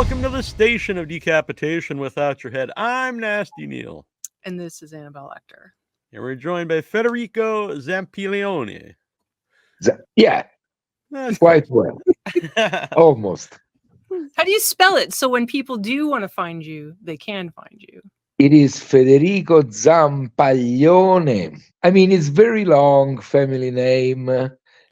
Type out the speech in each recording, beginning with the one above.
welcome to the station of decapitation without your head. I'm Nasty Neil. And this is Annabelle Lecter. And we're joined by Federico Zampaglione. Yeah, That's quite well. Almost. How do you spell it so when people do want to find you, they can find you? It is Federico Zampaglione. I mean, it's very long family name.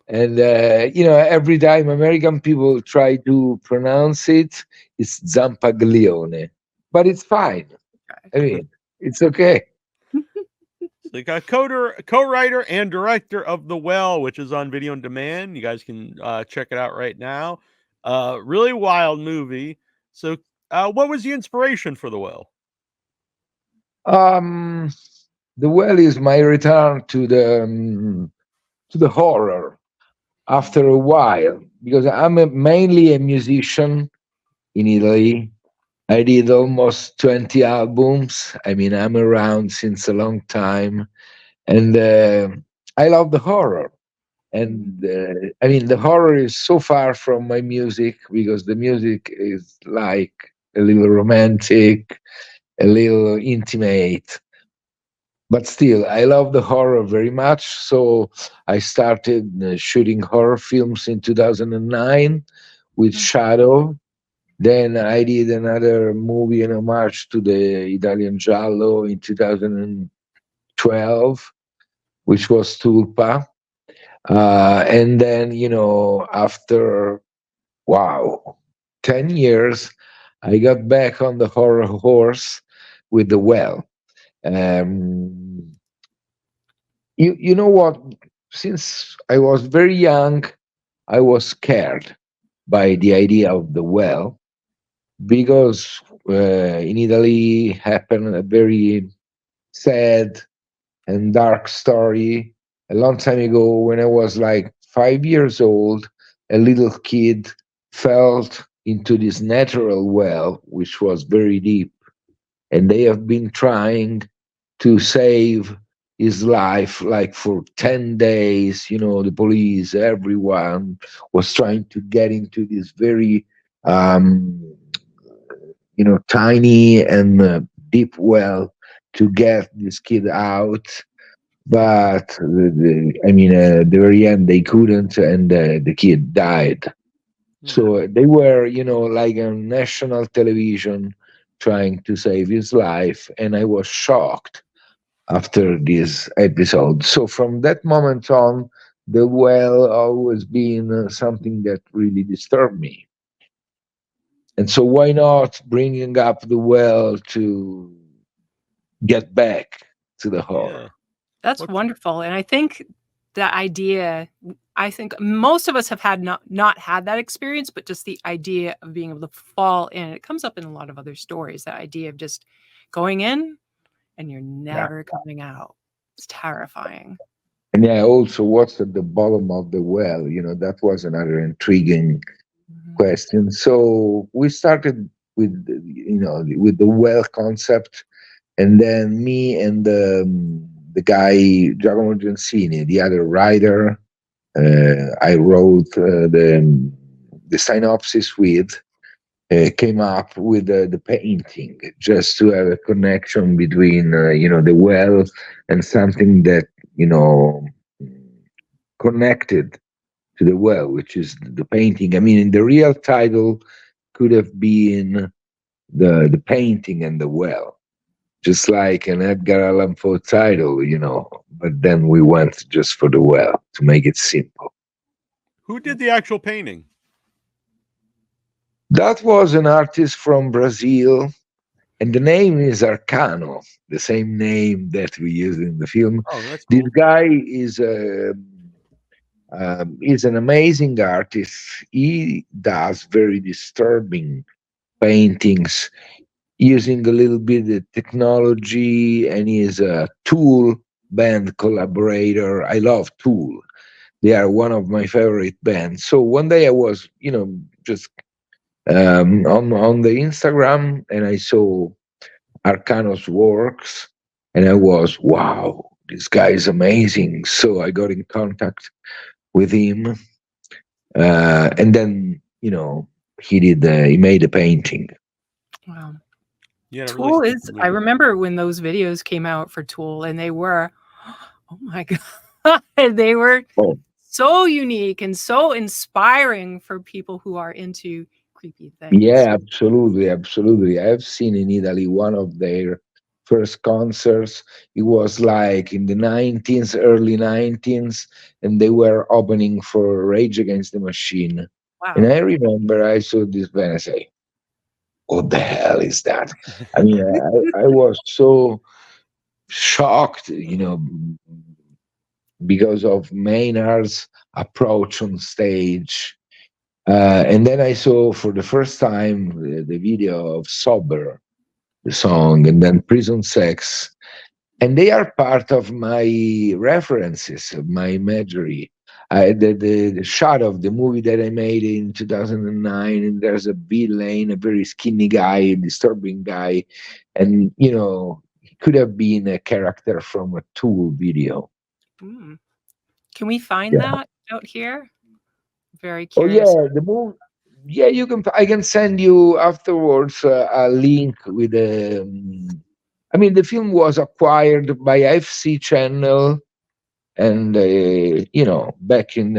And, every time American people try to pronounce it, it's Zampaglione. But it's fine. I mean, it's okay. They got co-writer and director of The Well, which is on video on demand. You guys can check it out right now. Really wild movie. So what was the inspiration for The Well? The Well is my return to the horror after a while, because I'm mainly a musician in Italy. I did almost 20 albums. I mean, I'm around since a long time, and I love the horror. And the horror is so far from my music, because the music is like a little romantic, a little intimate. But still, I love the horror very much. So I started shooting horror films in 2009 with Shadow. Then I did another movie in homage to the Italian Giallo in 2012, which was Tulpa. And then, after, 10 years, I got back on the horror horse with The Well. You know what? Since I was very young, I was scared by the idea of The Well, because in Italy happened a very sad and dark story a long time ago. When I was like 5 years old, a little kid fell into this natural well, which was very deep, and they have been trying to save his life like for 10 days. The police, everyone was trying to get into this very tiny and deep well to get this kid out. But at the very end, they couldn't, and the kid died. So they were, like on national television trying to save his life. And I was shocked after this episode. So from that moment on, The Well always been something that really disturbed me. And so why not bringing up The Well to get back to the horror? Yeah. That's wonderful. And I think the idea, I think most of us have had not had that experience, but just the idea of being able to fall in. It comes up in a lot of other stories, that idea of just going in and you're never coming out. It's terrifying. And also what's at the bottom of the well? That was another intriguing question. So we started with the well concept, and then me and the guy Giacomo Gensini, the other writer, I wrote the synopsis with, came up with the painting, just to have a connection between the well and something that connected to the well, which is the painting. I mean, the real title could have been the painting and the well, just like an Edgar Allan Poe title, but then we went just for The Well to make it simple. Who did the actual painting? That was an artist from Brazil, and the name is Arcano, the same name that we used in the film. Oh, that's cool. This guy is an amazing artist. He does very disturbing paintings using a little bit of technology, and he is a Tool band collaborator. I love Tool. They are one of my favorite bands. So one day I was, just on the Instagram, and I saw Arcano's works, and I was, wow, this guy is amazing. So I got in contact with him, and then he made a painting. Wow. Yeah, it really Tool sticks is with I me. remember when those videos came out for Tool and they were, oh my god, they were Oh, so unique and so inspiring for people who are into creepy things. yeah, absolutely, absolutely. I've seen in Italy one of their first concerts. It was like in the 19s, early 19s, and they were opening for Rage Against the Machine. And Wow. I remember I saw this band. I say, "What the hell is that?" I mean, I was so shocked, because of Maynard's approach on stage. And then I saw for the first time the video of Sober, the song, and then Prison Sex. And they are part of my references, of my imagery. The shot of the movie that I made in 2009, and there's a Bill Lane, a very skinny guy, disturbing guy, and he could have been a character from a Tool video. Mm. Can we find Yeah. that out here? Very Oh curious. yeah, the movie. Yeah, you can. I can send you afterwards a link with the. I mean, the film was acquired by FC Channel, and back in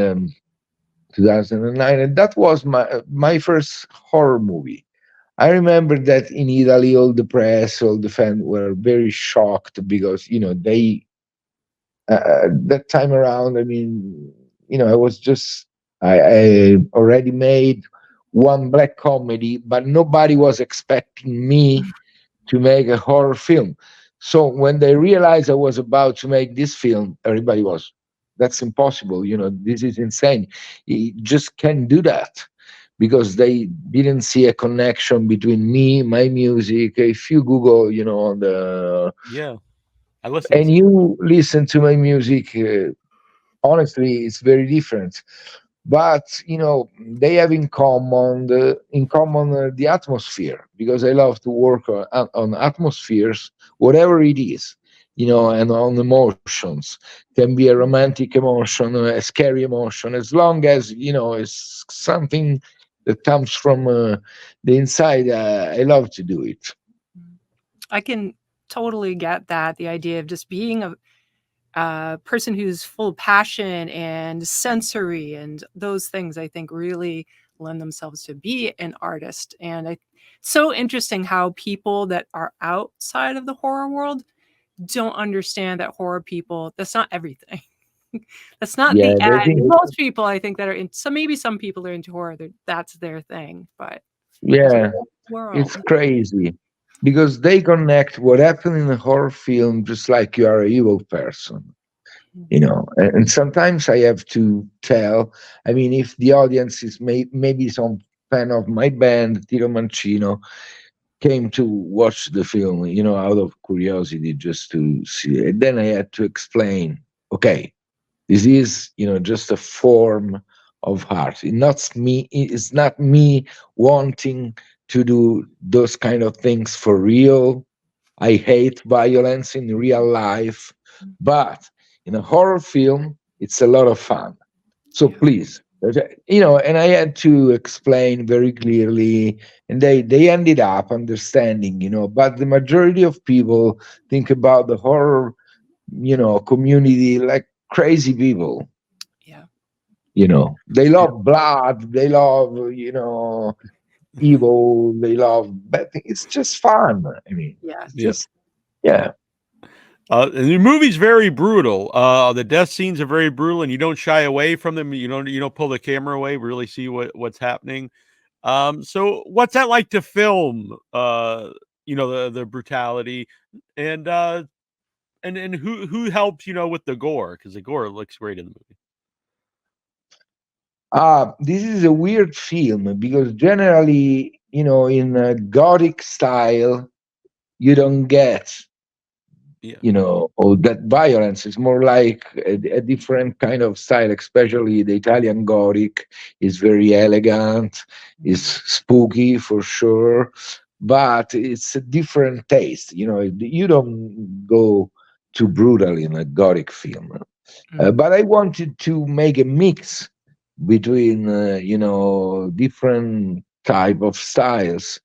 2009, and that was my first horror movie. I remember that in Italy, all the press, all the fans were very shocked because that time around, I mean, I was just, I already made one black comedy, but nobody was expecting me to make a horror film. So when they realized I was about to make this film, everybody was, that's impossible. This is insane. You just can't do that, because they didn't see a connection between me, my music. If you Google, on the, Yeah, I listened and to. you listen to my music, honestly, it's very different. But they have in common the atmosphere, because I love to work on atmospheres, whatever it is, and on emotions. Can be a romantic emotion, a scary emotion, as long as it's something that comes from the inside. I love to do it. I can totally get that. The idea of just being a person who's full of passion and sensory and those things, I think really lend themselves to be an artist. And so interesting how people that are outside of the horror world don't understand that horror people, that's not everything. That's not Yeah, the they end. think. Most people I think that are in, so maybe some people are into horror, that's their thing, but there's a Yeah, whole it's world. crazy, because they connect what happened in a horror film just like you are a evil person. And sometimes I have to tell, I mean, if the audience is maybe some fan of my band, Tiro Mancino, came to watch the film, out of curiosity, just to see it. And then I had to explain, okay, this is, just a form of art. It's not me wanting to do those kind of things for real. I hate violence in real life, but in a horror film, it's a lot of fun. So Yeah. please, and I had to explain very clearly, and they ended up understanding. But the majority of people think about the horror, community like crazy people. Yeah. They Yeah, love blood, they love, evil, they love bad things. It's just fun. I mean, Yeah. it's yeah. just, yeah. And the movie's very brutal. The death scenes are very brutal, and you don't shy away from them. You don't pull the camera away. Really see what's happening. So what's that like to film? The brutality, and and who helps with the gore, because the gore looks great in the movie. This is a weird film, because generally, in a gothic style, you don't get, Yeah, all that violence. Is more like a different kind of style, especially the Italian Gothic is very elegant, is spooky for sure, but it's a different taste. You don't go too brutal in a Gothic film. But I wanted to make a mix between, different. type of styles.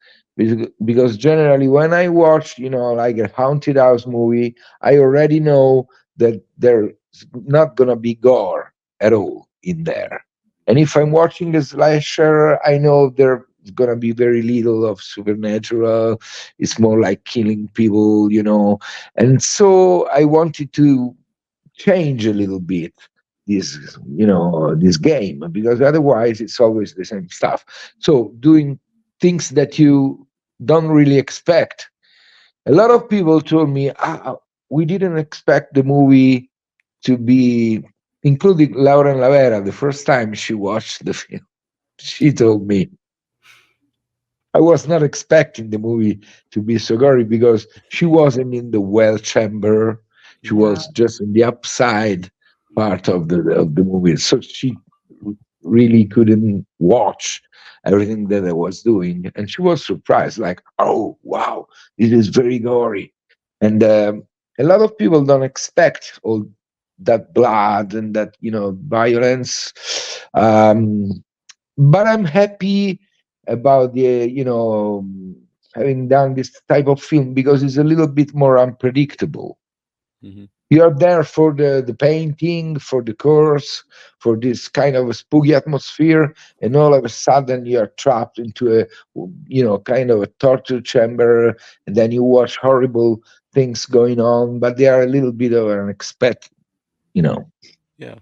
Because generally, when I watch, like a haunted house movie, I already know that there's not gonna be gore at all in Mhm. there. And if I'm watching a slasher, I know there's gonna be very little of supernatural. It's more like killing people. And so I wanted to change a little bit this game, because otherwise it's always the same stuff. So doing things that you don't really expect. A lot of people told me, we didn't expect the movie to be, including Laura Lavera, the first time she watched the film. She told me, I was not expecting the movie to be so gory, because she wasn't in the well chamber. She Mhm. Yeah. was just in the upside part of the movie. So she really couldn't watch everything that I was doing. And she was surprised, like, oh, wow, this is very gory. And a lot of people don't expect all that blood and that, violence. Um, but I'm happy about having done this type of film, because it's a little bit more unpredictable. Mhm. You are there for the painting, for the course, for this kind of a spooky atmosphere, and all of a sudden you are trapped into a kind of a torture chamber, and then you watch horrible things going on, but they are a little bit of unexpected. Yeah.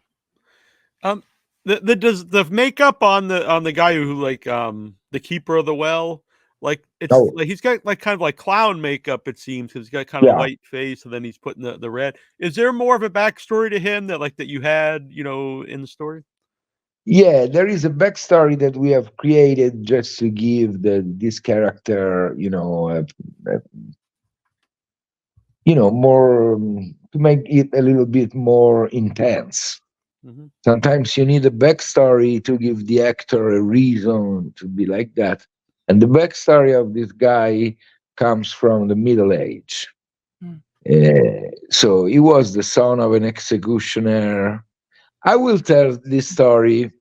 Um, the does the makeup on the guy who like the keeper of the well, like it's Oh, like he's got like kind of like clown makeup it seems because he's got kind of yeah. white face and then he's putting the red. Is there more of a backstory to him that like that you had in the story? Yeah, there is a backstory that we have created just to give this character, more, to make it a little bit more intense. Hmm. Sometimes you need a backstory to give the actor a reason to be like that. And the backstory of this guy comes from the Middle Age. Mm. So he was the son of an executioner. I will tell this story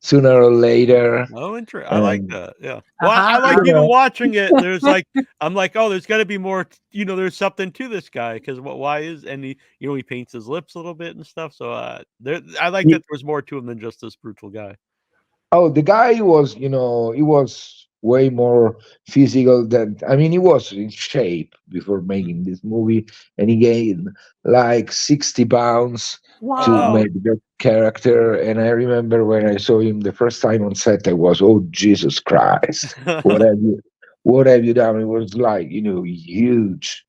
sooner or later. Oh, I like And, that. Yeah. Well, I Aha. like you even know, watching it. There's like I'm like, oh, there's got to be more. There's something to this guy because what? Why is and he paints his lips a little bit and stuff. So there, I like that there was more to him than just this brutal guy. oh, the guy was, he was way more physical than, I mean, he was in shape before Mhm. making this movie, and he gained like 60 pounds Oh to wow. Whoa. make that character. And I remember when I saw him the first time on set, I was, oh, Jesus Christ, what have you, what have you done? It was like, huge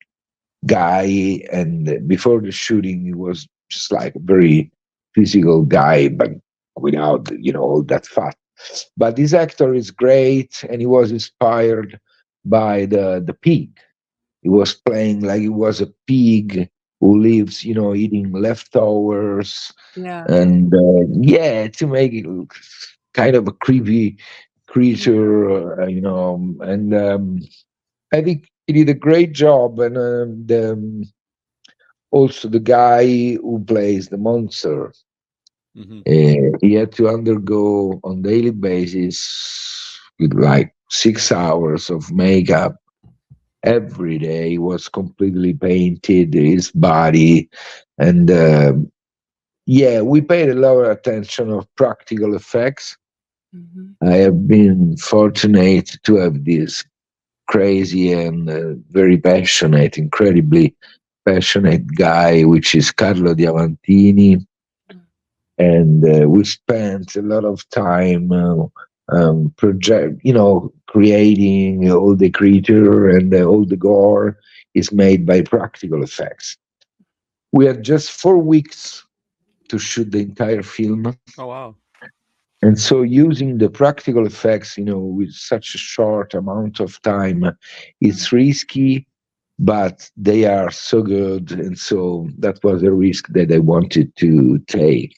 guy. And before the shooting, he was just like a very physical guy, but without, all that fat. But this actor is great, and he was inspired by the pig. He was playing like he was a pig who lives, eating leftovers, Yeah. and yeah, to make it look kind of a creepy creature, and I think he did a great job. And also the guy who plays the monster, Hmm. he had to undergo on daily basis with like 6 hours of makeup every day. He was completely painted his body, and yeah, we paid a lot of attention of practical effects. Mhm. I have been fortunate to have this crazy and very passionate, incredibly passionate guy, which is Carlo Diamantini. Mm. And we spent a lot of time creating all the creature, and all the gore is made by practical effects. We had just 4 weeks to shoot the entire film. Oh wow. And so using the practical effects, with such a short amount of time, it's risky, but they are so good. And so that was a risk that I wanted to take.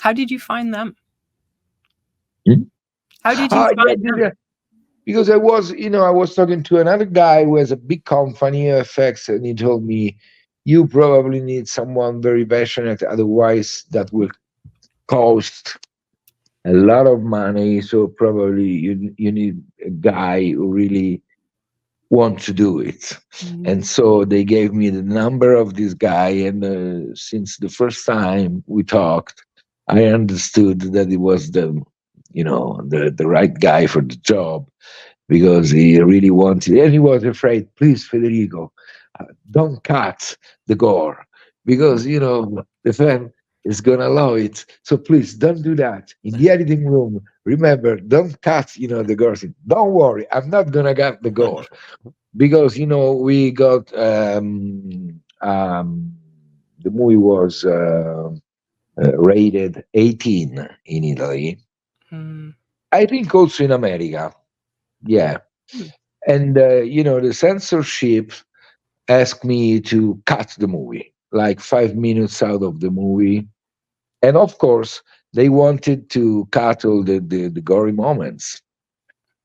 How did you find them? Hmm? How did you Ah, yeah, find them? because I was talking to another guy who has a big company, FX, and he told me, you probably need someone very passionate, otherwise that will cost. a lot of money. So probably you need a guy who really want to do it. And Mm. so they gave me the number of this guy, and since the first time we talked, I understood that it was the right guy for the job, because he really wanted, and he was afraid, please, Federico, don't cut the gore, because the fan is gonna love it. So please don't do that in the editing room. Remember, don't cut the gore scene. Don't worry, I'm not gonna cut the gore, because we got the movie was rated 18 in Italy. Mm. I think also in America. Yeah. Mm. And the censorship asked me to cut the movie, like 5 minutes out of the movie. And of course, they wanted to cut all the gory moments.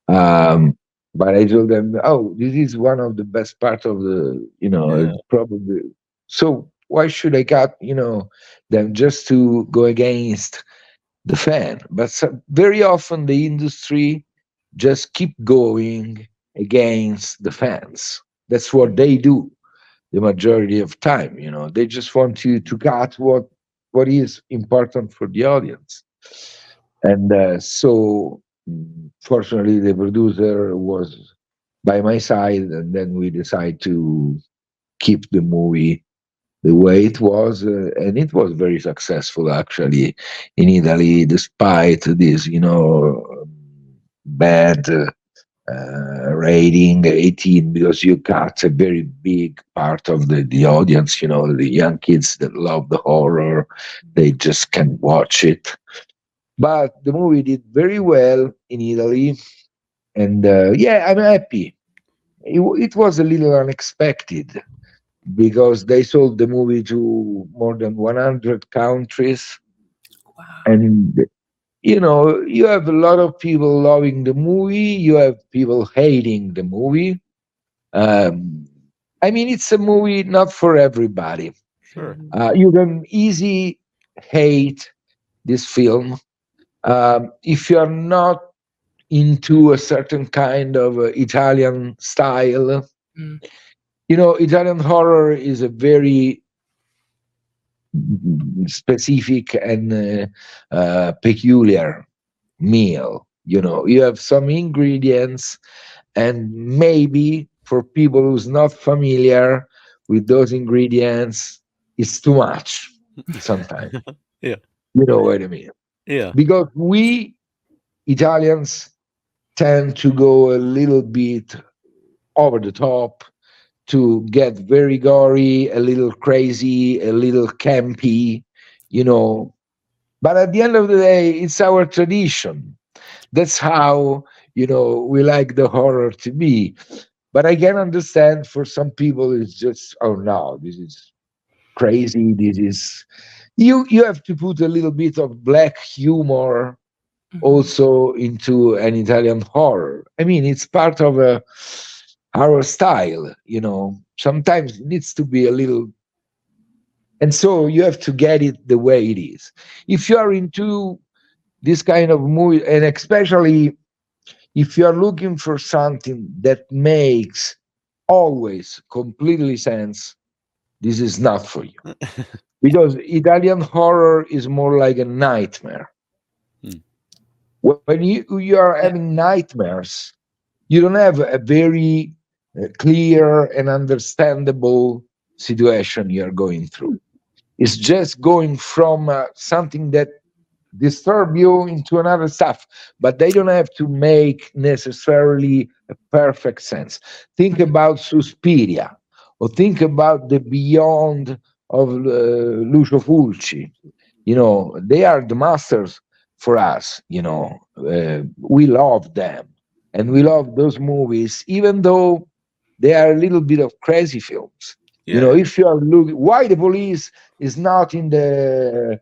Um, but I told them, oh, this is one of the best part of Yeah, probably. So why should I cut, them, just to go against the fan? But very often the industry just keep going against the fans. That's what Mm. they do the majority of time. They just want you to cut what is important for the audience. And fortunately, the producer was by my side, and then we decided to keep the movie the way it was, and it was very successful actually in Italy, despite this, bad rating 18, because you got a very big part of the audience, the young kids that love the horror, they just can't watch it. But the movie did very well in Italy, and yeah, I'm happy. It was a little unexpected, because they sold the movie to more than 100 countries, Wow. and you have a lot of people loving the movie, you have people hating the movie. um, I mean, it's a movie not for everybody. sure. Mhm. You can easily hate this film if you are not into a certain kind of Italian style. Mm. Italian horror is a very specific and peculiar meal. You have some ingredients, and maybe for people who's not familiar with those ingredients, it's too much sometimes. Yeah, You know what I mean? yeah, Because we Italians tend to go a little bit over the top, to get very gory, a little crazy, a little campy, you know. But at the end of the day, it's our tradition. That's how, we like the horror to be. But I can understand, for some people it's just, oh no, this is crazy. This is, you have to put a little bit of black humor Mhm. also into an Italian horror. I mean, it's part of our style. Sometimes it needs to be a little, and so you have to get it the way it is. If you are into this kind of movie, and especially if you are looking for something that makes always completely sense, this is not for you, because Italian horror is more like a nightmare. Hmm, When you are Yeah. having nightmares, you don't have a very clear and understandable situation you're going through. It's just going from something that disturb you into another stuff, but they don't have to make necessarily a perfect sense. Think Mhm. about Suspiria, or think about the Beyond of Lucio Fulci. They are the masters for us. We love them, and we Mhm. love those movies, even though they are a little bit of crazy films. yeah. If you are looking, why the police is not in the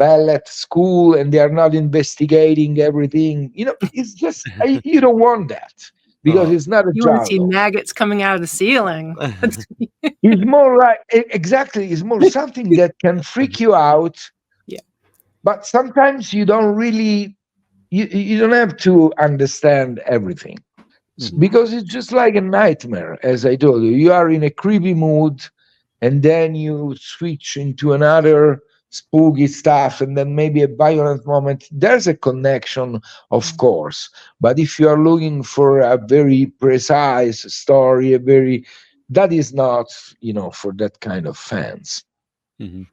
ballet school, and they are not investigating everything. It's just, you don't want that, because Oh, it's not a You wanna see giallo. maggots coming out of the ceiling. That's It's more like, exactly, it's more something that can freak you out, yeah. but sometimes you don't really, you don't have to understand everything. Mhm. Because it's just like a nightmare, as I told you. You are in a creepy mood, and then you switch into another spooky stuff, and then maybe a violent moment. There's a connection, of course. But if you are looking for a very precise story, a very, that is not, for that kind of fans. Mhm.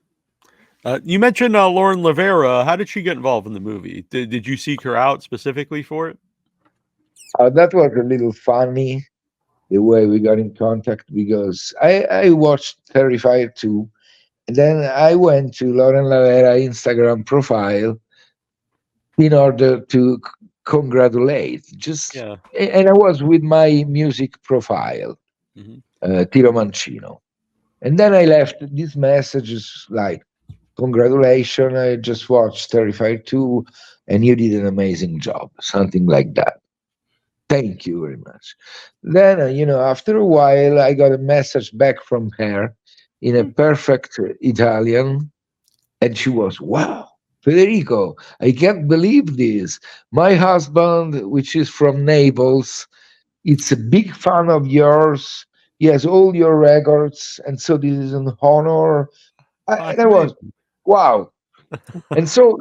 You mentioned Lauren Lavera. How did she get involved in the movie? Did you seek her out specifically for it? That was a little funny the way we got in contact, because I watched Terrifier 2. And then I went to Lauren Lavera Instagram profile in order to congratulate. Yeah. And I was with my music profile, Mhm. Tiro Mancino. And then I left these messages like, congratulations, I just watched Terrifier 2, and you did an amazing job, something like that. Thank you very much. Then, after a while, I got a message back from her in a Mm. perfect Italian. And she was, wow, Federico, I can't believe this. My husband, which is from Naples, it's a big fan of yours. He has all your records. And so this is an honor. That's And I was, amazing. wow. And so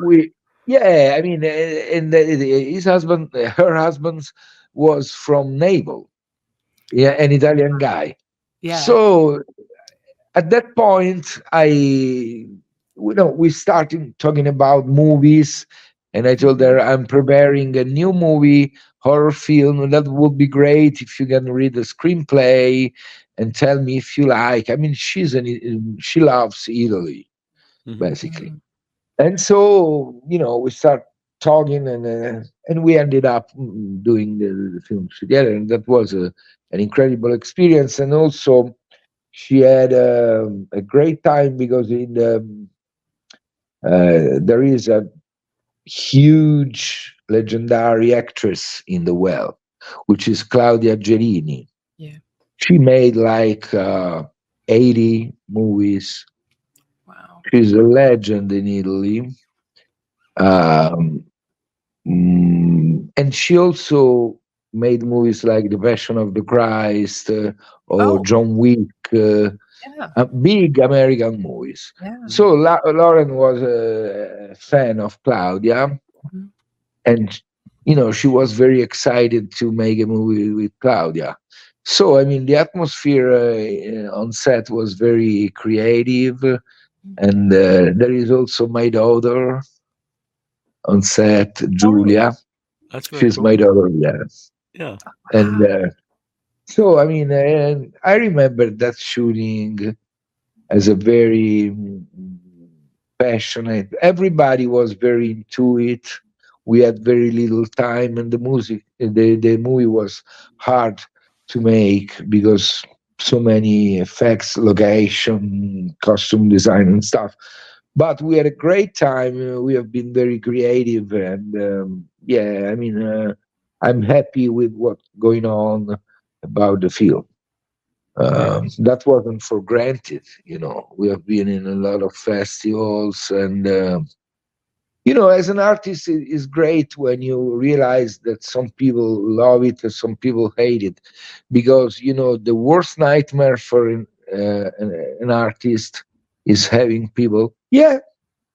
yeah, I mean, and his husband, her husband's was from Naples, yeah, an Italian guy. Yeah. So at that point, we started talking about movies, and I told her I'm preparing a new movie, horror film. That would be great if you can read the screenplay and tell me if you like. I mean, she loves Italy, Mhm. basically. Mhm. And so, we start talking, and we ended up doing the film together, and that was an incredible experience. And also, she had a great time, because there is a huge legendary actress in the well, which is Claudia Gerini. Yeah. She made like 80 movies. Wow. She's a legend in Italy. Um, and she also made movies like The Passion of the Christ, or Oh, John Wick, yeah. big American movies. Yeah. So Lauren was a fan of Claudia, Mhm. and she was very excited to make a movie with Claudia. So I mean, the atmosphere on set was very creative, and there is also my daughter on set, Oh, really? Julia. That's very She's my cool. daughter, yes. Yeah. And Wow. so, I mean, I remember that shooting as a very passionate. Everybody was very into it. We had very little time, and the movie was hard to make, because so many effects, location, costume design, and stuff. But we had a great time. We have been very creative, and yeah, I mean, I'm happy with what's going on about the film. Yeah. That wasn't for granted. We have been in a lot of festivals, and as an artist, it is great when you realize that some people love it and some people hate it, because the worst nightmare for an artist is having people, yeah,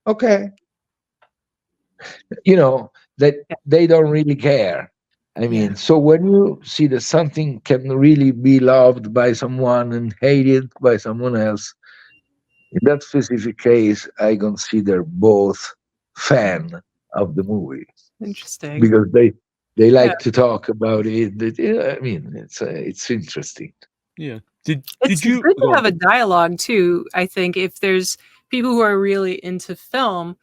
okay, that Yeah. they don't really care. I Yeah. mean, so when you see that something can really be loved by someone and hated by someone else, in that specific case, I consider both fan of the movie, Interesting. because they Yeah. like to talk about it. I mean, it's interesting. Yeah. It's Did you good to go have on? a dialogue too. I think if there's people who are really into film,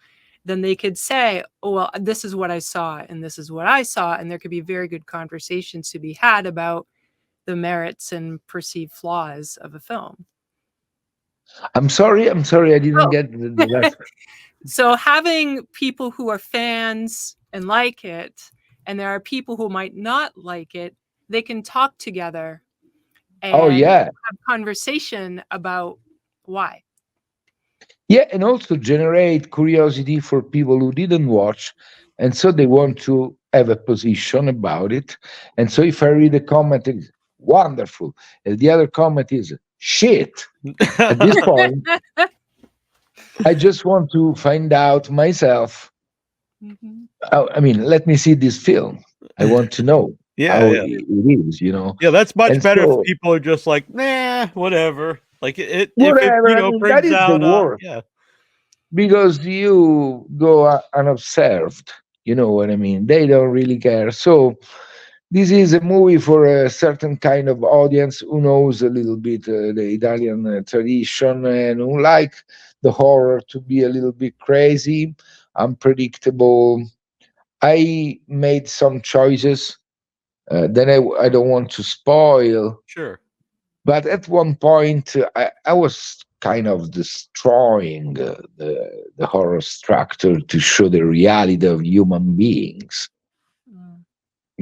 then they could say, "Oh, well, this is what I saw, and this is what I saw," and there could be very good conversations to be had about the merits and perceived flaws of a film. I'm sorry, I didn't Oh. get the last. So having people who are fans and like it, and there are people who might not like it, they can talk together Oh and yeah, have conversation about why. Yeah, and also generate curiosity for people who didn't watch, and so they want to have a position about it. And so if I read a comment, it's wonderful, and the other comment is shit. At this point, I just want to find out myself. Mhm. I mean, let me see this film. I want to know Yeah, how yeah. it is, you know. Yeah, that's much And better if so, people are just like, "Nah, whatever." Like, if it, whatever. I mean, that brings is the out, worst yeah, because you go unobserved. You know what I mean? They don't really care. So, this is a movie for a certain kind of audience who knows a little bit the Italian tradition and who like the horror to be a little bit crazy, unpredictable. I made some choices that I don't want to spoil, sure. but at one point I was kind of destroying the horror structure to show the reality of human beings. Mm.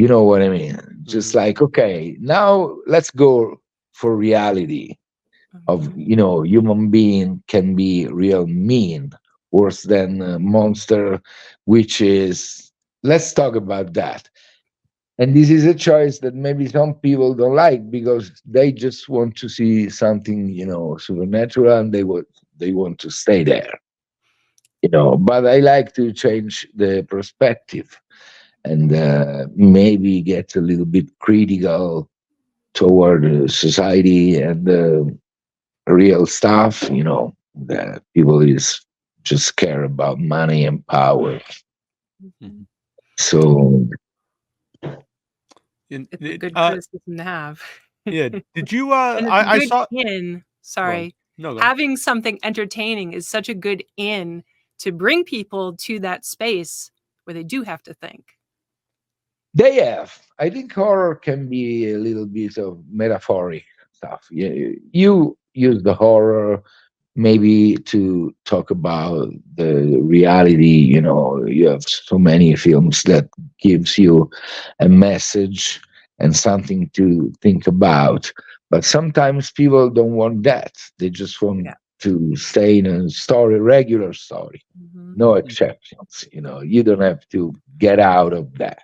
You know what I mean? Just Mhm. like, okay, now let's go for reality of, Mhm. human being can be real mean, worse than monster, which is, let's talk about that. And this is a choice that maybe some people don't like because they just want to see something, supernatural, and they want to stay there. But I like to change the perspective and maybe get a little bit critical toward society and real stuff, that people is just care about money and power. Mhm. Mhm. So And It's a good uh, criticism to have. yeah, did you, And it's a I good saw in, go on. sorry, No, go on. having something entertaining is such a good in to bring people to that space where they do have to think. they have. I think horror can be a little bit of metaphoric stuff. You use the horror maybe to talk about the reality. You have so many films that gives you a message and something to think about, but sometimes people don't want that. They just want Yeah. to stay in a story, regular story, Mhm. no Mm, exceptions. You don't have to get out of that.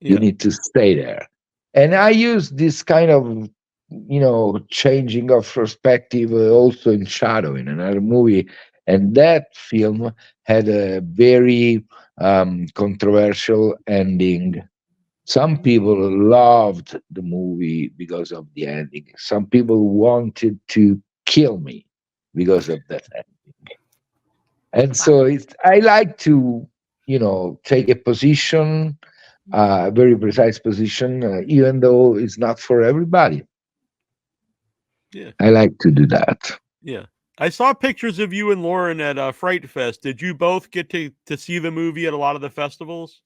You yeah. need to stay there. And I use this kind of changing of perspective also in Shadow, in another movie, and that film had a very controversial ending. Some Mhm. people loved the movie because of the ending. Some people wanted to kill me because of that ending. And Wow. so I like to take a position, Mhm. a very precise position, even though it's not for everybody. Yeah. I like to do that. Yeah. I saw pictures of you and Lauren at Fright Fest. Did you both get to see the movie at a lot of the festivals?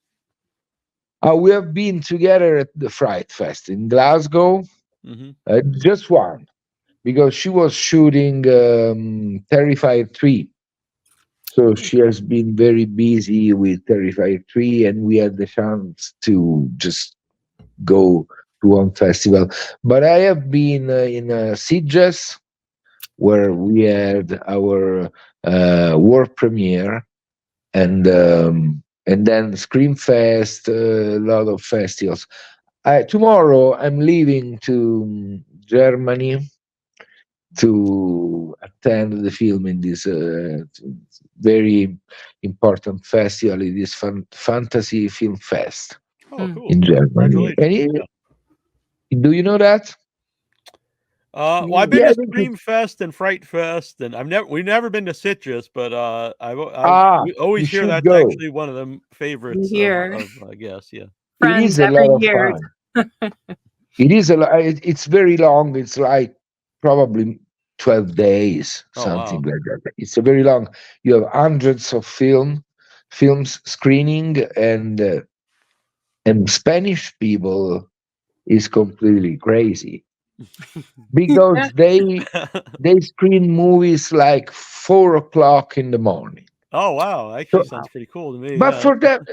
We have been together at the Fright Fest in Glasgow, Hmm. just one, because she was shooting Terrifier 3. So Oh. she has been very busy with Terrifier 3, and we had the chance to just go to one festival. But I have been in Sitges, where we had our world premiere, and then Screamfest, a lot of festivals. Tomorrow I'm leaving to Germany to attend the film in this very important festival. It is Fantasy Film Fest Oh, Mm. cool. in Germany. Congratulations. Yeah. Do you know that? Well, I've No. been Yeah, I to think Scream Fest and Fright Fest, and we've never been to Citrus, but we you always hear should that's go. actually one of the We favorites hear of I guess, yeah. It friends is a every lot of year. fun. It is it's very long. It's like probably 12 days, Oh something wow. like that. It's a very long. You have hundreds of films screening, and Spanish people is completely crazy because they screen movies like 4 o'clock in the morning. Oh wow. Actually So, sounds pretty cool to me. but Yeah. for them,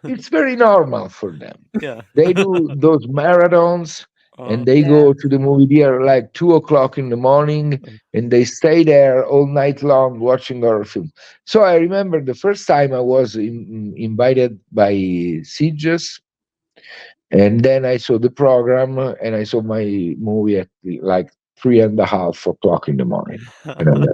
it's very normal for them. Yeah. They do those marathons, and they Yeah. go to the movie theater like 2 o'clock in the morning, and they stay there all night long watching horror film. So I remember the first time I was invited by Sieges, and then I saw the program, and I saw my movie at like 3.5 o'clock in the morning. And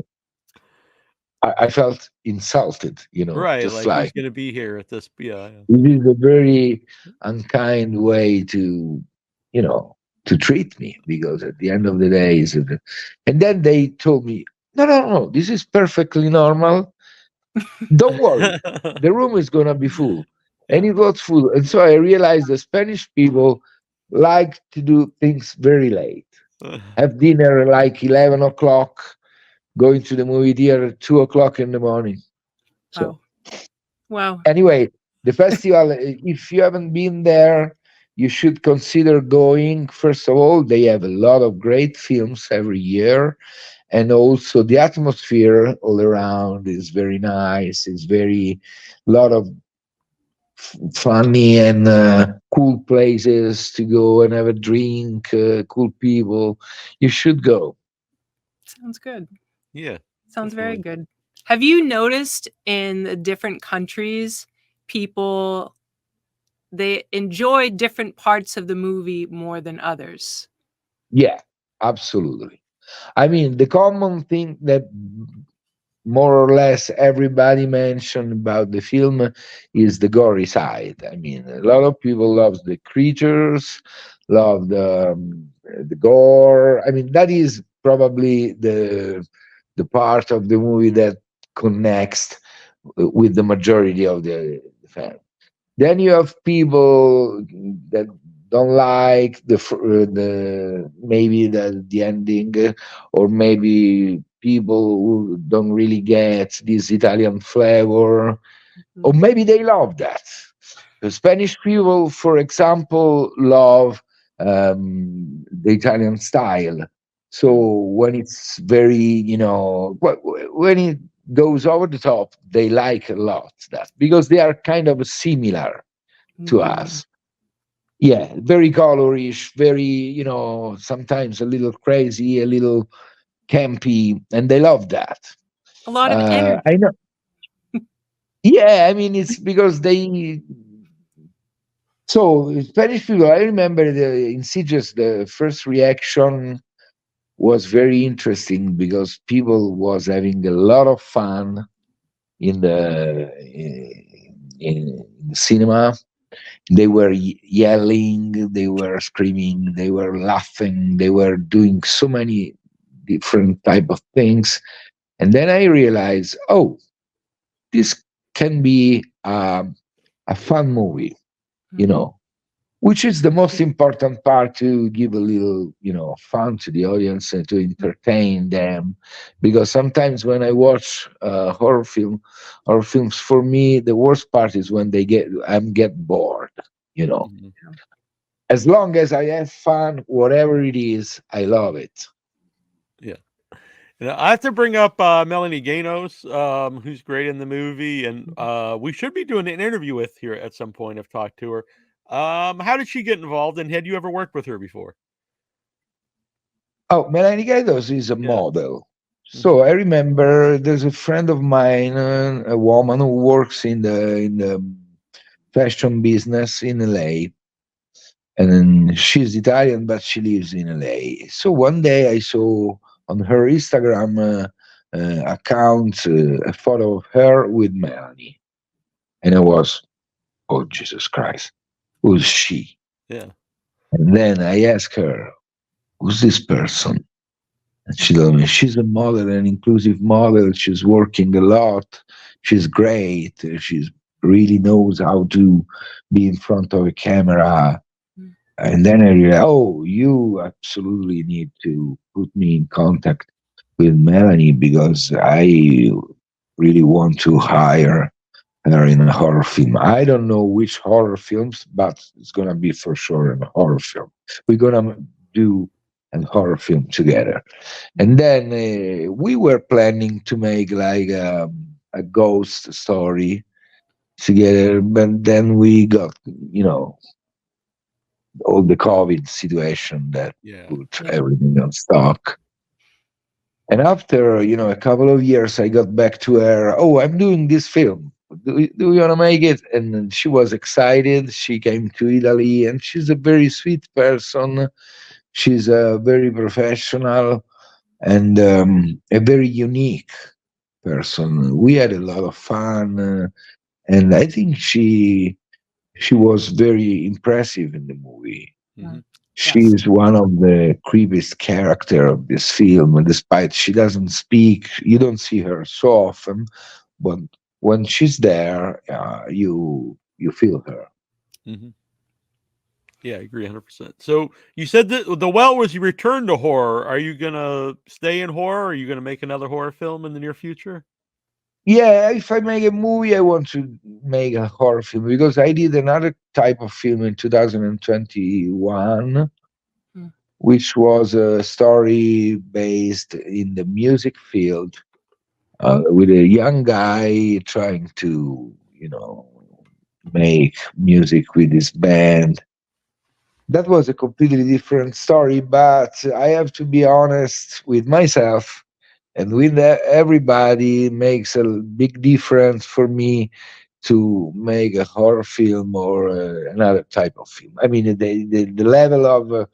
I felt insulted, Right, just like, who's like gonna be here at this yeah. it is a very unkind way to treat me, because at the end of the day, and then they told me, no, no, no, this is perfectly normal. Don't worry, the room is gonna be full, and Yeah. it was full. And so I realized the Spanish people like to do things very late, have dinner like 11 o'clock, going to the movie theater at 2 o'clock in the morning. So Wow. Wow. anyway, the festival, if you haven't been there, you should consider going. First of all, they have a lot of great films every year, and also the atmosphere all around is very nice. It's very lot of funny and cool places to go and have a drink, cool people. You should go. Sounds good. Yeah, Sounds very definitely. good. Have you noticed in the different countries, people they enjoy different parts of the movie more than others? Yeah, absolutely. I mean, the common thing that more or less everybody mentioned about the film is the gory side. I mean, a lot of people love the creatures, love the gore. I mean, that is probably the part of the movie that connects with the majority of the fans. Then you have people that don't like the maybe the ending, or maybe people who don't really get this Italian flavor, or Mhm. maybe they love that. The Spanish people, for example, love the Italian style. So Mm. when it's very, when it goes over the top, they like a lot that, because they are kind of similar to Mhm. us. Yeah, very colorish, very, sometimes a little crazy, a little campy, and they love that. A lot of energy. I know. Yeah, I mean, it's because they. So Spanish people, I remember the Insidious. The first reaction was very interesting because people was having a lot of fun in the cinema. They were yelling, they were screaming, they were laughing, they were doing so many different type of things. And then I realized, oh, this can be a fun movie, you Mhm. know, which is the most important part, to give a little, fun to the audience and to entertain them. Because sometimes when I watch horror films, for me, the worst part is when I'm get bored, you know. Mhm. Yeah. As long as I have fun, whatever it is, I love it. Yeah. And I have to bring up, Melanie Ganos, who's great in the movie, and, we should be doing an interview with here at some point. I've talked to her. How did she get involved, and had you ever worked with her before? Oh, Melanie Gaidos is a Yeah. model. So Mhm. I remember there's a friend of mine, a woman who works in the fashion business in LA, and then she's Italian, but she lives in LA. So one day I saw on her Instagram account a photo of her with Melanie, and I was, oh Jesus Christ, who's she? Yeah. And then I asked her, who's this person? And she told me she's a model, an inclusive model. She's working a lot. She's great. She's really knows how to be in front of a camera. Mm. And then I realized, oh, you absolutely need to put me in contact with Melanie, because I really want to hire her in a horror film. I don't know which horror films, but it's gonna be for sure a horror film. We're gonna do a horror film together. And then we were planning to make like a ghost story together, but then we got, all the COVID situation that Yeah. put Yeah. everything on stock. And after, a couple of years, I got back to her. Oh, I'm doing this film. Do you want to make it? And then she was excited. She came to Italy, and she's a very sweet person. She's very professional and a very unique person. We had a lot of fun, and I think she was very impressive in the movie. Hmm. She Yes. is one of the creepiest character of this film, and despite she doesn't speak, you don't see her so often, but when she's there, you feel her. Hmm. Yeah, I agree 100%. So you said that The Well was your return to horror. Are you gonna stay in horror? Are you gonna make another horror film in the near future? Yeah, if I make a movie, I want to make a horror film because I did another type of film in 2021, Mm. which was a story based in the music field with a young guy trying to, make music with his band. That was a completely different story, but I have to be honest with myself and with everybody. It makes a big difference for me to make a horror film or another type of film. I mean, the level of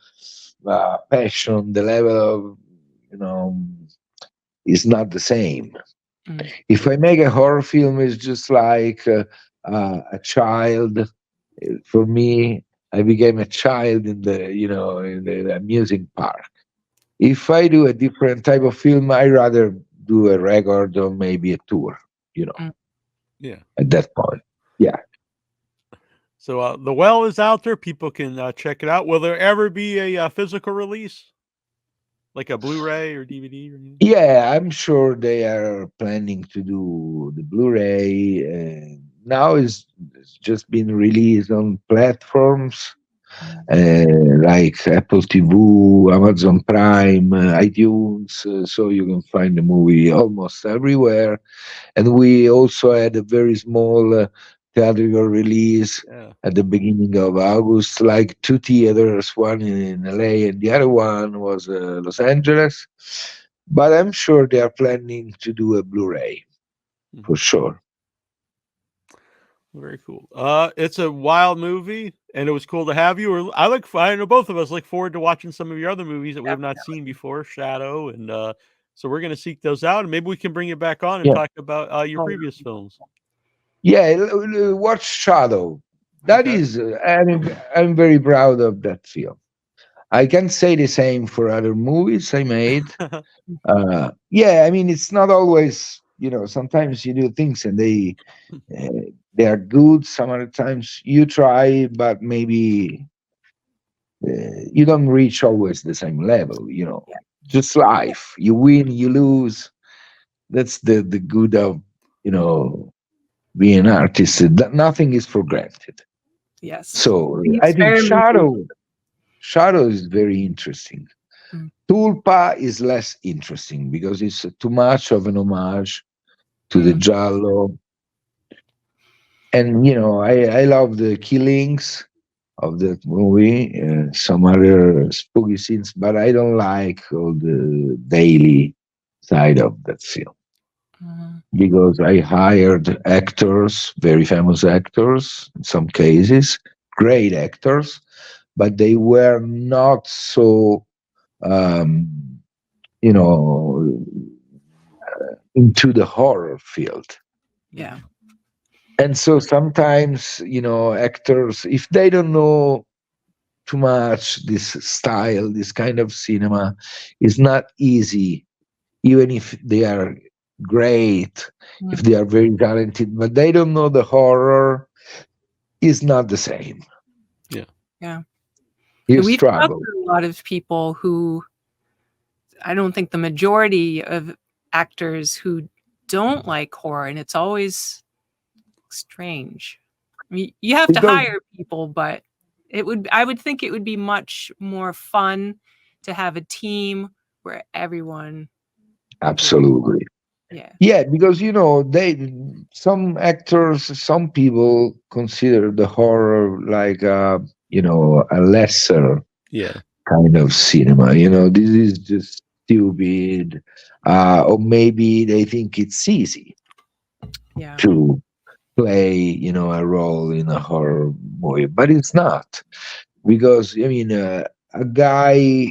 passion, the level of, you know, is not the same. Mm. If I make a horror film, it's just like a child. For me, I became a child in the amusing park. If I do a different type of film, I rather do a record or maybe a tour. Mm. Yeah. At that point, yeah, So The Well is out there. People can check it out. Will there ever be a physical release, like a Blu-ray or DVD or anything? yeah. I'm sure they are planning to do the Blu-ray. Now it's just been released on platforms Mm. like Apple TV, Amazon Prime, iTunes, so you can find the movie almost everywhere. And we also had a very small theatrical release Yeah. at the beginning of August, like two theaters, one in LA and the other one was Los Angeles. But I'm sure they are planning to do a Blu-ray Mhm. for sure. Very cool. It's a wild movie, and it was cool to have you. I know both of us look forward to watching some of your other movies that we have not seen Definitely. before, Shadow, and so we're gonna seek those out, and maybe we can bring you back on and Yeah, talk about your Oh, previous films. yeah. Watch Shadow. That Okay. is, I'm very proud of that film. I can say the same for other movies I made. Yeah, I mean, it's not always, sometimes you do things and uh, they are good. Some other times you try, but maybe you don't reach always the same level. yeah. Just life. You win, you lose. That's the good of being an artist. That nothing is for granted. Yes. So I think Experimentation. Shadow is very interesting. Mm. Tulpa is less interesting because it's too much of an homage to the Mm. Giallo. And I love the killings of that movie, some other spooky scenes, but I don't like all the daily side of that film Mm. because I hired actors, very famous actors in some cases, great actors, but they were not so um, you know into the horror field. Yeah. Mhm. And so sometimes, actors, if they don't know too much this style, this kind of cinema, is not easy, even if they are great, if Mm. they are very talented, but they don't know the horror, is not the same. Yeah. Yeah. You And we've talked struggle. to a lot of people who I don't think the majority of actors who don't like horror, and it's always strange. I mean, you have to Because hire people, but I would think it would be much more fun to have a team where everyone enjoys. absolutely. Yeah. Yeah, because some actors, some people consider the horror like a lesser Yeah. kind of cinema. This is just stupid, or maybe they think it's easy Yeah. to play, a role in a horror movie, but it's not, because a guy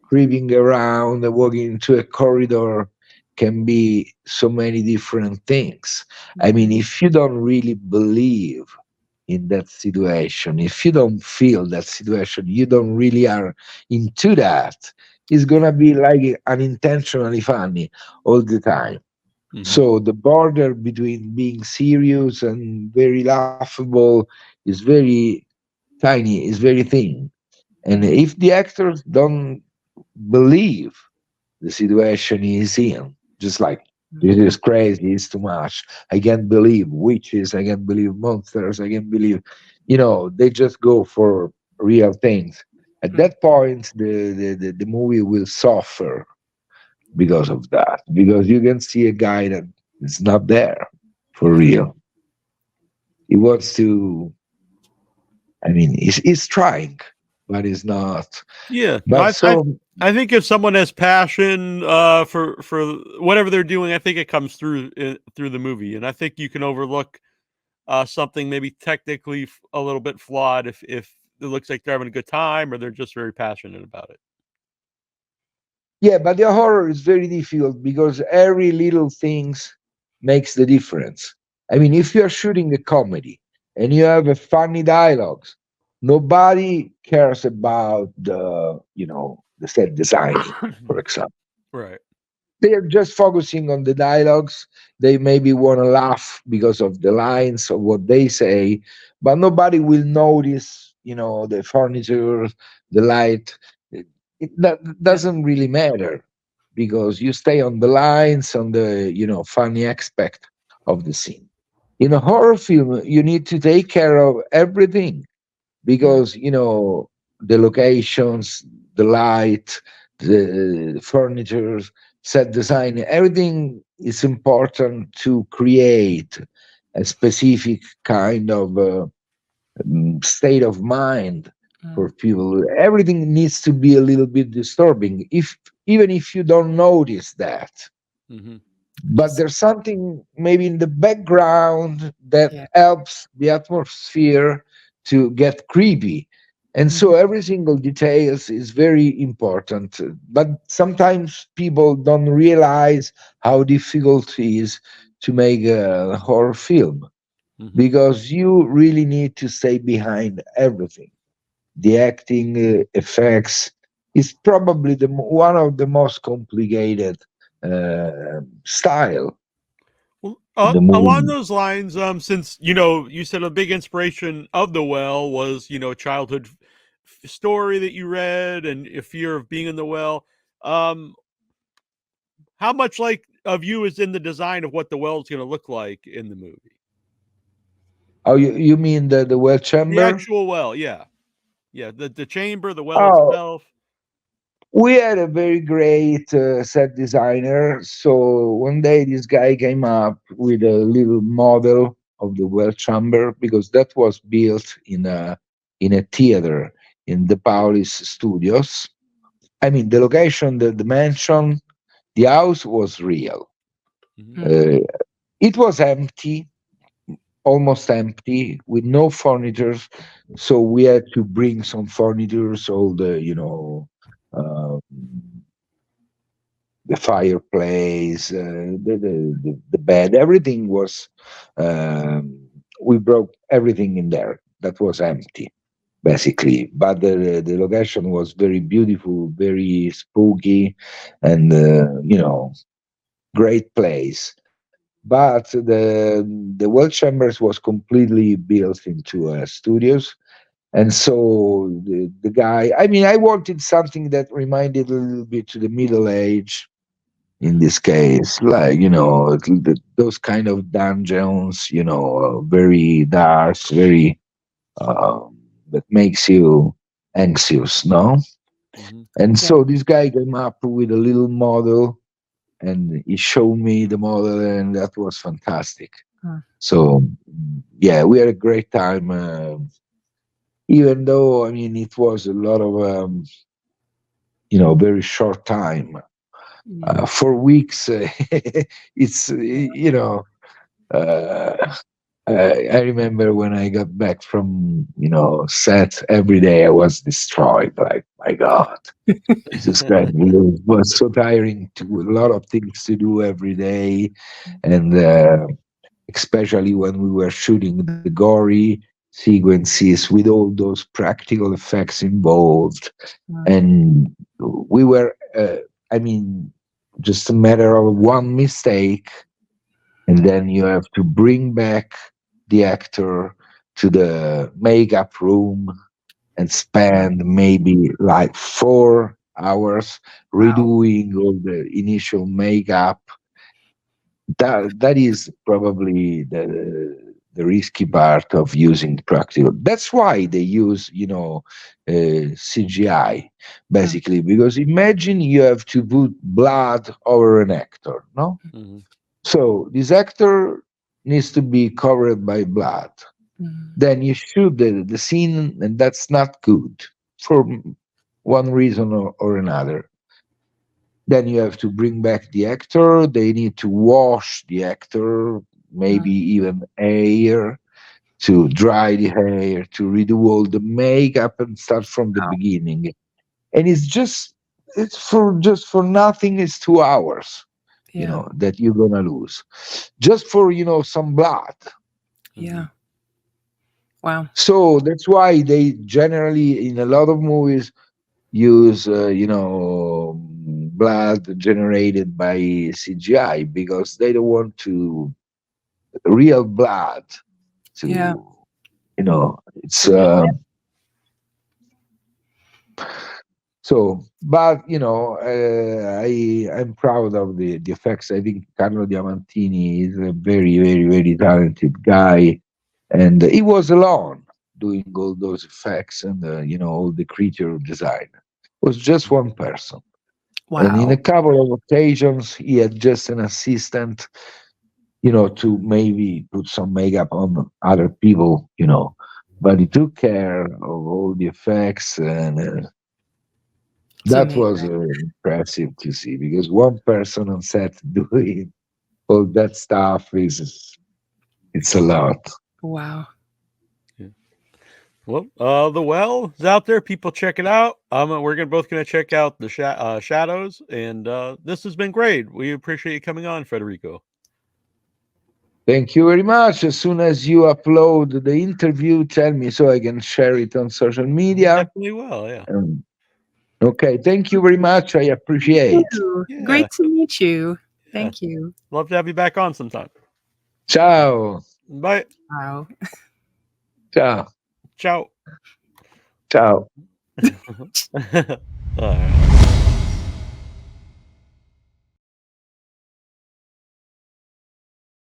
creeping around and walking into a corridor can be so many different things. I mean, Mhm. if you don't really believe in that situation, if you don't feel that situation, you don't really are into that, it's gonna be like unintentionally funny all the time. Hmm. So the border between being serious and very laughable is very tiny, is very thin. And Mhm. if the actors don't believe the situation is in, just like, Mhm. this is crazy, it's too much, I can't believe witches, I can't believe monsters, I can't believe, they just go for real things. At Mhm. that point, the movie will suffer because of that, because you can see a guy that is not there for Yeah. real. He wants to, he's trying, but he's not. Yeah. No, But so, I think if someone has passion for whatever they're doing, I think it comes through the movie, and I think you can overlook something maybe technically a little bit flawed if it looks like they're having a good time or they're just very passionate about it. yeah, but the horror is very difficult because every little things makes the difference. If you're shooting a comedy and you have a funny dialogues, nobody cares about the set designing, for example. Right. They're just focusing on the dialogues. They maybe want to laugh because of the lines of what they say, but nobody will notice, the furniture, the light. That Yeah. doesn't really matter, because you stay on the lines, on the funny aspect of the scene. In a horror film, you need to take care of everything, Mhm. because the locations, the light, the furniture, set design, everything is important to create a specific kind of state of mind for Mhm. people. Everything needs to be a little bit disturbing, if even if you don't notice that, Hmm. but there's something maybe in the background that Yeah. helps the atmosphere to get creepy. And Mhm. so every single details is very important, but sometimes people don't realize how difficult it is to make a horror film, Hmm. because you really need to stay behind everything. The acting, effects is probably one of the most complicated style Well, in the along movie. those lines, since you said a big inspiration of the well was a childhood story that you read and a fear of being in the well. Um, how much like of you is in the design of what the well is going to look like in the movie? Oh, you mean the well The chamber? actual well, yeah, yeah. The chamber, the well Oh, itself. we had a very great set designer. So one day this guy came up with a little model of the well chamber, because that was built in a theater in the Paulis studios. The location, the dimension, the house was real. Hmm. Mhm. Uh, it was empty, almost empty, with no furniture. So we had to bring some furniture, all uh, the fireplace, the bed, everything was. Um, we broke everything in there. That was empty, basically. But the location was very beautiful, very spooky, and great place. But the well chambers was completely built into studios, and so the guy. I wanted something that reminded a little bit to the Middle Age. In Mhm. this case, like those kind of dungeons, very dark, very that makes you anxious, no? Hmm. And Yeah. so this guy came up with a little model, and he showed me the model, and that was fantastic. Mhm. So yeah, we had a great time even though, I mean, it was a lot of, very short time. Mm. 4 weeks, it's, uh, I remember when I got back from, set, every day I was destroyed. Like, my God, Jesus Christ, it was so tiring, to a lot of things to do every day. And especially when we were shooting the gory sequences with all those practical effects involved. Mm. And we were, I mean, just a matter of one mistake, and then you have to bring back the actor to the makeup room and spend maybe like 4 hours Wow. redoing all the initial makeup. That is probably the risky part of using practical. That's why they use, CGI, Mm. basically, because imagine you have to put blood over an actor, no? Hmm. So this actor needs to be covered by blood. Mm. Then you shoot the scene, and that's not good for one reason or another. Then you have to bring back the actor. They need to wash the actor, maybe Mm. even hair, to dry the hair, to redo all the makeup and start from the Wow. beginning. And it's for nothing. It's 2 hours, Yeah. that you're gonna lose, just for some blood. Yeah. Wow. So that's why they generally, in a lot of movies, use blood generated by CGI, because they don't want to real blood Yeah. to it's To live. so. But I'm proud of the effects. I think Carlo Diamantini is a very, very, very talented guy, and he was alone doing all those effects, and all the creature design. It was just one person. And in Wow. a couple of occasions, he had just an assistant, to maybe put some makeup on other people, But he took care of all the effects, and It's that amazing. was impressive to see, because one person on set doing all that stuff it's a lot. Wow. Yeah. Well, the well is out there. People check it out. We're both gonna check out the shadows, and this has been great. We appreciate you coming on, Federico. Thank you very much. As soon as you upload the interview, tell me so I can share it on social media. Definitely will. Yeah. Um, okay, thank you very much. I appreciate. You. Yeah. Great to meet you. Yeah. Thank you. Love to have you back on sometime. Ciao. Bye. Wow. Ciao. Ciao. Ciao. All right.